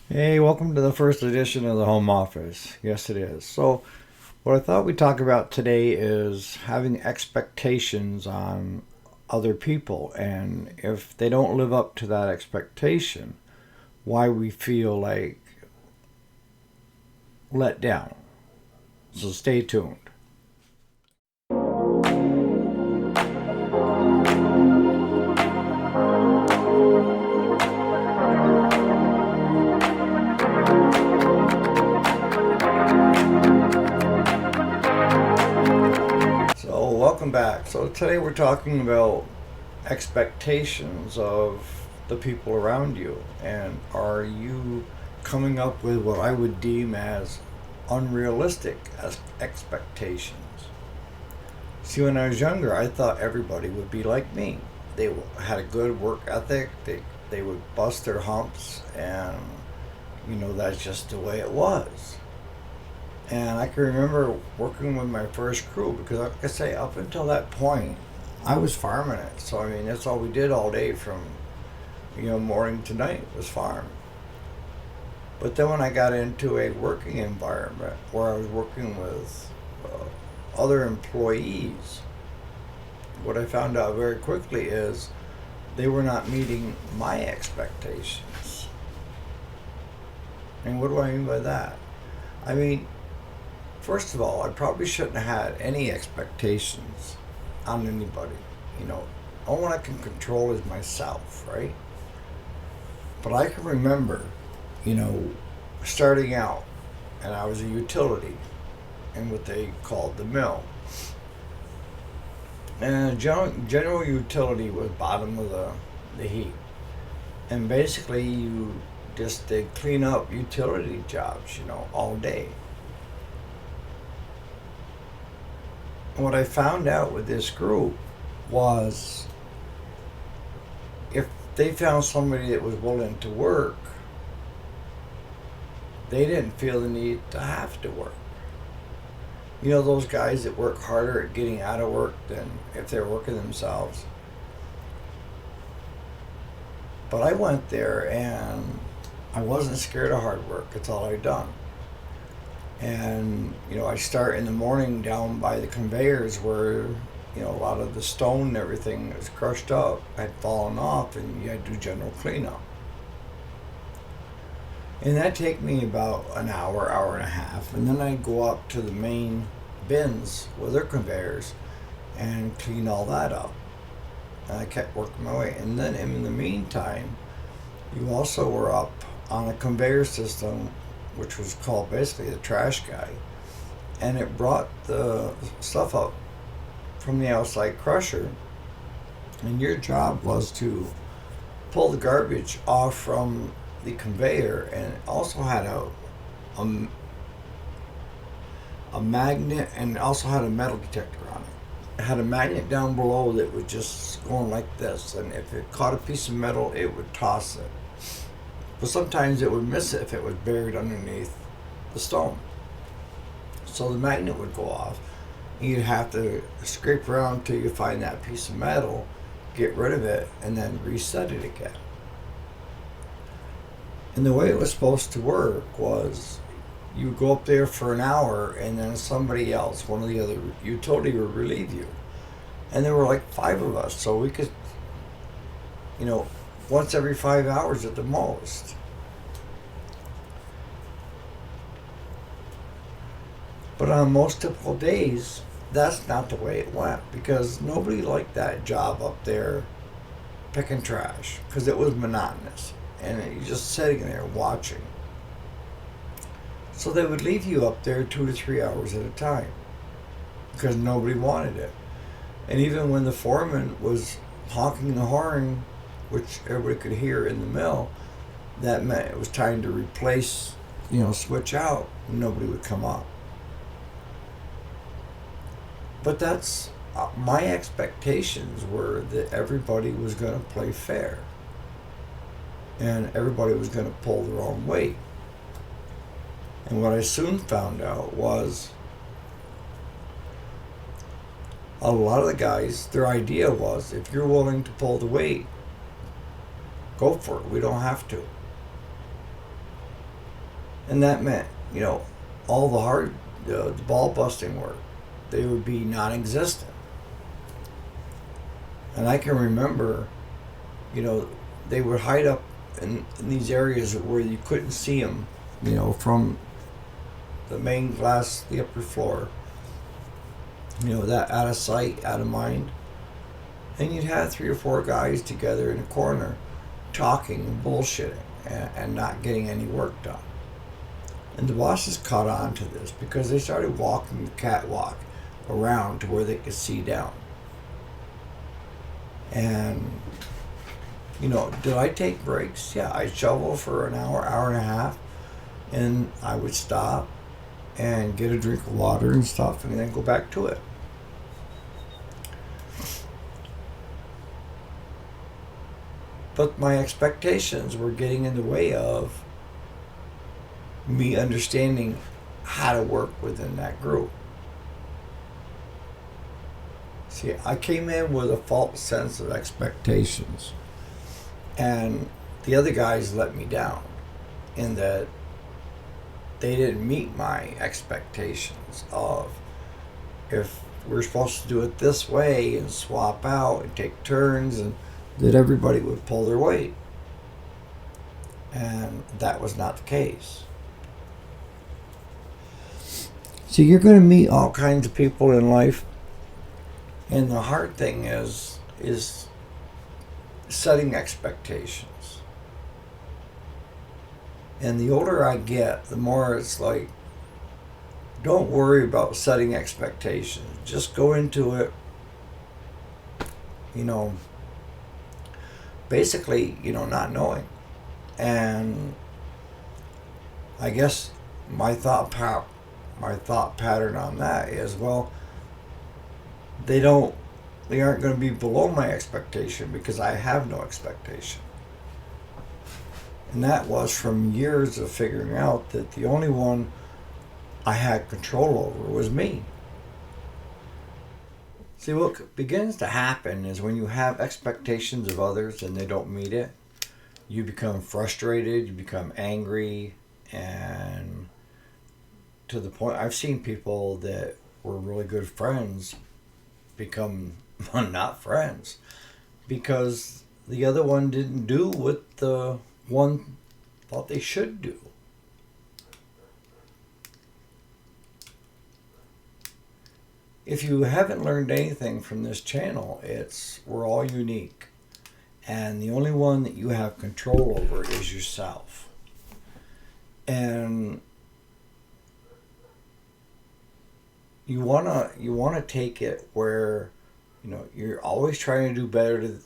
Hey, welcome to the first edition of the Home Office. Yes, it is. So, what I thought we'd talk about today is having expectations on other people, and if they don't live up to that expectation, why we feel like let down. So, stay tuned. So, welcome back. So, today we're talking about expectations of the people around you, and are you coming up with what I would deem as unrealistic expectations? See, when I was younger, I thought everybody would be like me. They had a good work ethic. They would bust their humps, and that's just the way it was. And I can remember working with my first crew because, like I say, up until that point, I was farming it. So I mean, that's all we did all day from morning to night was farm. But then when I got into a working environment where I was working with other employees, what I found out very quickly is they were not meeting my expectations. And what do I mean by that? I mean, first of all, I probably shouldn't have had any expectations on anybody. You know, all one I can control is myself, right? But I can remember, you know, starting out, and I was a utility in what they called the mill. And general utility was bottom of the heap. And basically, you just did clean up utility jobs, all day. And what I found out with this group was if they found somebody that was willing to work, they didn't feel the need to have to work. You know, those guys that work harder at getting out of work than if they're working themselves. But I went there and I wasn't scared of hard work. It's all I'd done. And, I start in the morning down by the conveyors where, a lot of the stone and everything was crushed up, had fallen off, and you had to do general cleanup. And that'd take me about an hour, hour and a half. And then I'd go up to the main bins with their conveyors and clean all that up. And I kept working my way. And then in the meantime, you also were up on a conveyor system, which was called basically the trash guy. And it brought the stuff up from the outside crusher. And your job was to pull the garbage off from the conveyor, and it also had a, a magnet, and it also had a metal detector on it. It had a magnet down below that was just going like this, and if it caught a piece of metal, it would toss it. But sometimes it would miss it if it was buried underneath the stone. So the magnet would go off. You'd have to scrape around till you find that piece of metal, get rid of it, and then reset it again. And the way it was supposed to work was you would go up there for an hour and then somebody else, one of the other utility, would relieve you. And there were like five of us, so we could, you know, once every 5 hours at the most. But on most typical days, that's not the way it went because nobody liked that job up there picking trash because it was monotonous and you're just sitting there watching. So they would leave you up there 2 to 3 hours at a time because nobody wanted it. And even when the foreman was honking the horn, which everybody could hear in the mill, that meant it was time to replace, switch out, and nobody would come up. But that's my expectations were that everybody was going to play fair and everybody was going to pull their own weight. And what I soon found out was a lot of the guys, their idea was if you're willing to pull the weight, go for it. We don't have to. And that meant, all the hard, the ball busting work, they would be non existent. And I can remember, you know, they would hide up in these areas where you couldn't see them, from the main glass, the upper floor, that out of sight, out of mind. And you'd have 3 or 4 guys together in a corner talking and bullshitting and not getting any work done. And the bosses caught on to this because they started walking the catwalk around to where they could see down. And, did I take breaks? Yeah, I'd shovel for an hour, hour and a half, and I would stop and get a drink of water and stuff and then go back to it. But my expectations were getting in the way of me understanding how to work within that group. See, I came in with a false sense of expectations, and the other guys let me down in that they didn't meet my expectations of, if we're supposed to do it this way and swap out and take turns, and that everybody would pull their weight. And that was not the case. So you're going to meet all kinds of people in life, and the hard thing is setting expectations. And the older I get, the more it's like, don't worry about setting expectations. Just go into it, basically, not knowing. And I guess my thought pattern on that is, well, they aren't going to be below my expectation because I have no expectation. And that was from years of figuring out that the only one I had control over was me. See, what begins to happen is when you have expectations of others and they don't meet it, you become frustrated, you become angry, and to the point I've seen people that were really good friends become not friends because the other one didn't do what the one thought they should do. If you haven't learned anything from this channel, we're all unique. And the only one that you have control over is yourself. And you wanna take it where, you're always trying to do better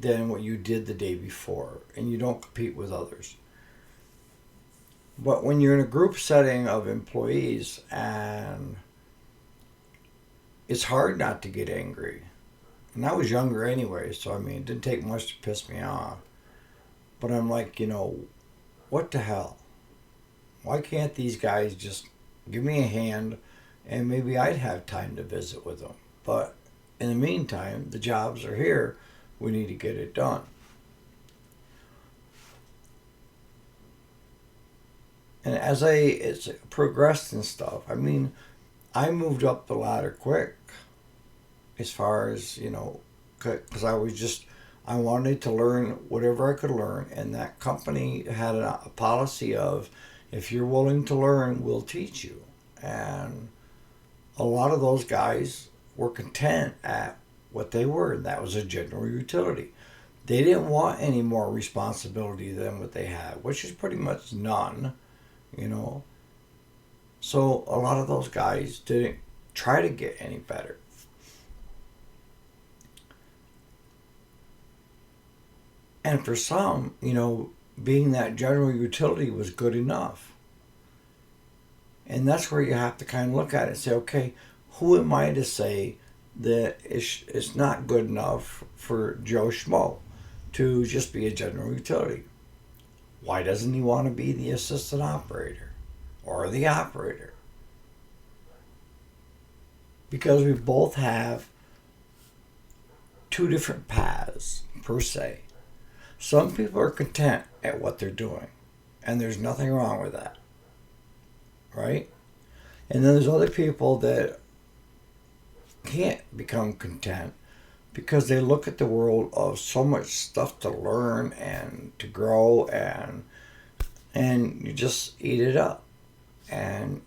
than what you did the day before, and you don't compete with others. But when you're in a group setting of employees, and it's hard not to get angry. And I was younger anyway, so it didn't take much to piss me off. But I'm like, what the hell? Why can't these guys just give me a hand and maybe I'd have time to visit with them? But in the meantime, the jobs are here. We need to get it done. And as it's progressed and stuff, I moved up the ladder quick as far as, because I wanted to learn whatever I could learn. And that company had a policy of, if you're willing to learn, we'll teach you. And a lot of those guys were content at what they were, and that was a general utility. They didn't want any more responsibility than what they had, which is pretty much none, So a lot of those guys didn't try to get any better. And for some, being that general utility was good enough. And that's where you have to kind of look at it and say, okay, who am I to say that it's not good enough for Joe Schmo to just be a general utility? Why doesn't he want to be the assistant operator or the operator? Because we both have 2 different paths, per se. Some people are content at what they're doing, and there's nothing wrong with that. right? And then there's other people that can't become content because they look at the world of so much stuff to learn and to grow, and you just eat it up. And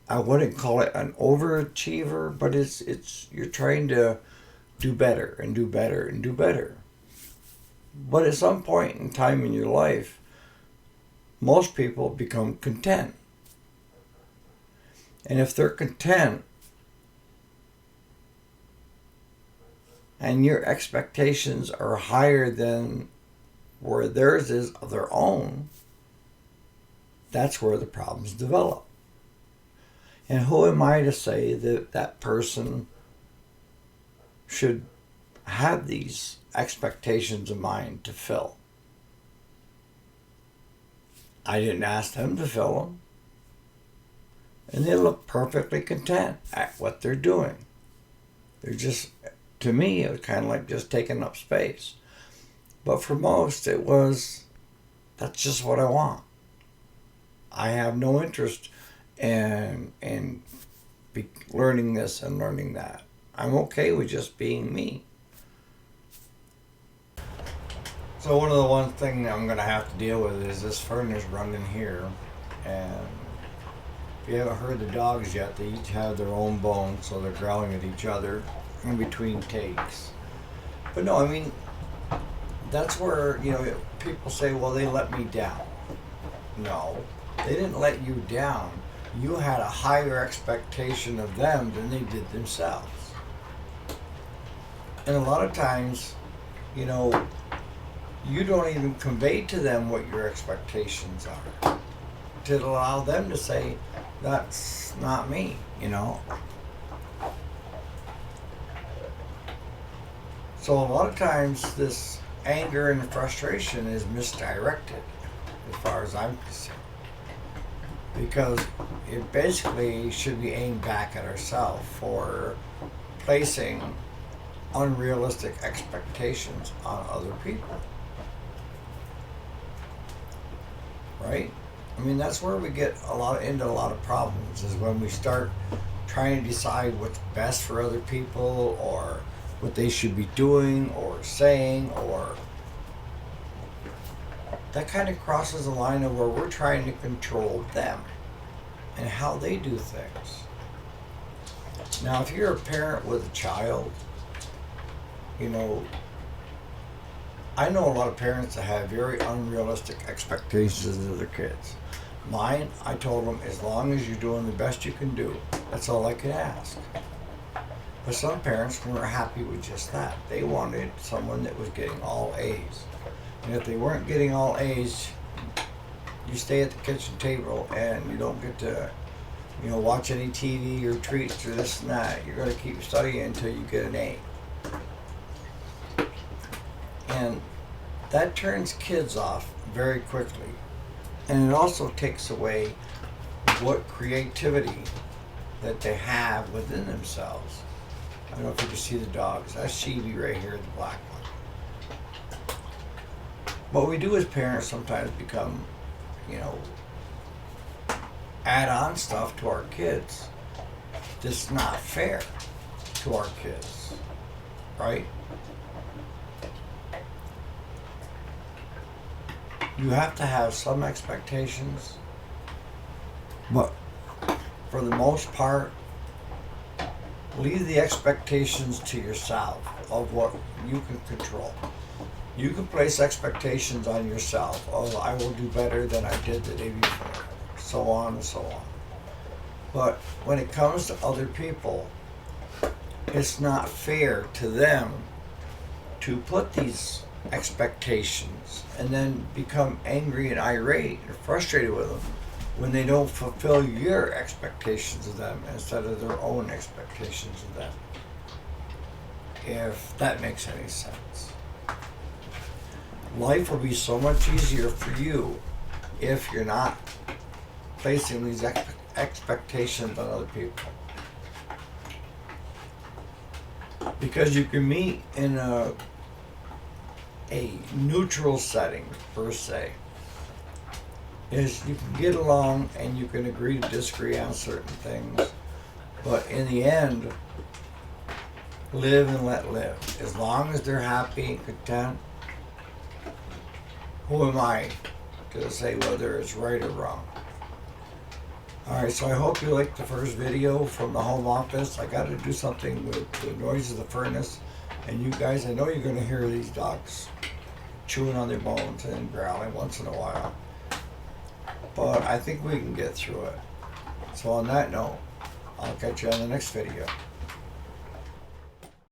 I wouldn't call it an overachiever, but it's you're trying to do better and do better and do better. But at some point in time in your life, most people become content. And if they're content and your expectations are higher than where theirs is of their own, that's where the problems develop. And who am I to say that that person should have these expectations of mine to fill? I didn't ask them to fill them. And they look perfectly content at what they're doing. They're just, to me, it was kind of like just taking up space. But for most, it was, that's just what I want. I have no interest in learning this and learning that. I'm okay with just being me. So one thing I'm going to have to deal with is this furnace running here. And if you haven't heard the dogs yet, they each have their own bone, so they're growling at each other in between takes. But no, I mean, that's where, people say, well, they let me down. No, they didn't let you down. You had a higher expectation of them than they did themselves. And a lot of times, you don't even convey to them what your expectations are, to allow them to say, that's not me, So a lot of times this anger and frustration is misdirected, as far as I'm concerned, because it basically should be aimed back at ourselves for placing unrealistic expectations on other people. Right? I mean, that's where we get into a lot of problems, is when we start trying to decide what's best for other people, or what they should be doing or saying, or that kind of crosses the line of where we're trying to control them and how they do things. Now, if you're a parent with a child, I know a lot of parents that have very unrealistic expectations of their kids. Mine, I told them, as long as you're doing the best you can do, that's all I could ask. But some parents weren't happy with just that. They wanted someone that was getting all A's. And if they weren't getting all A's, you stay at the kitchen table and you don't get to, watch any TV or treats or this and that. You're going to keep studying until you get an A. And that turns kids off very quickly. And it also takes away what creativity that they have within themselves. I don't know if you can see the dogs. That's Sheeby right here, the black one. What we do as parents sometimes become, add on stuff to our kids that's not fair to our kids, right? You have to have some expectations, but for the most part, leave the expectations to yourself of what you can control. You can place expectations on yourself of, I will do better than I did the day before, so on and so on. But when it comes to other people, it's not fair to them to put these expectations and then become angry and irate or frustrated with them when they don't fulfill your expectations of them instead of their own expectations of them. If that makes any sense. Life will be so much easier for you if you're not placing these expectations on other people. Because you can meet in a neutral setting, per se. is you can get along and you can agree to disagree on certain things, but in the end, live and let live. As long as they're happy and content, who am I to say whether it's right or wrong? Alright, so I hope you liked the first video from the home office. I got to do something with the noise of the furnace. And you guys, I know you're going to hear these dogs chewing on their bones and growling once in a while. But I think we can get through it. So on that note, I'll catch you on the next video.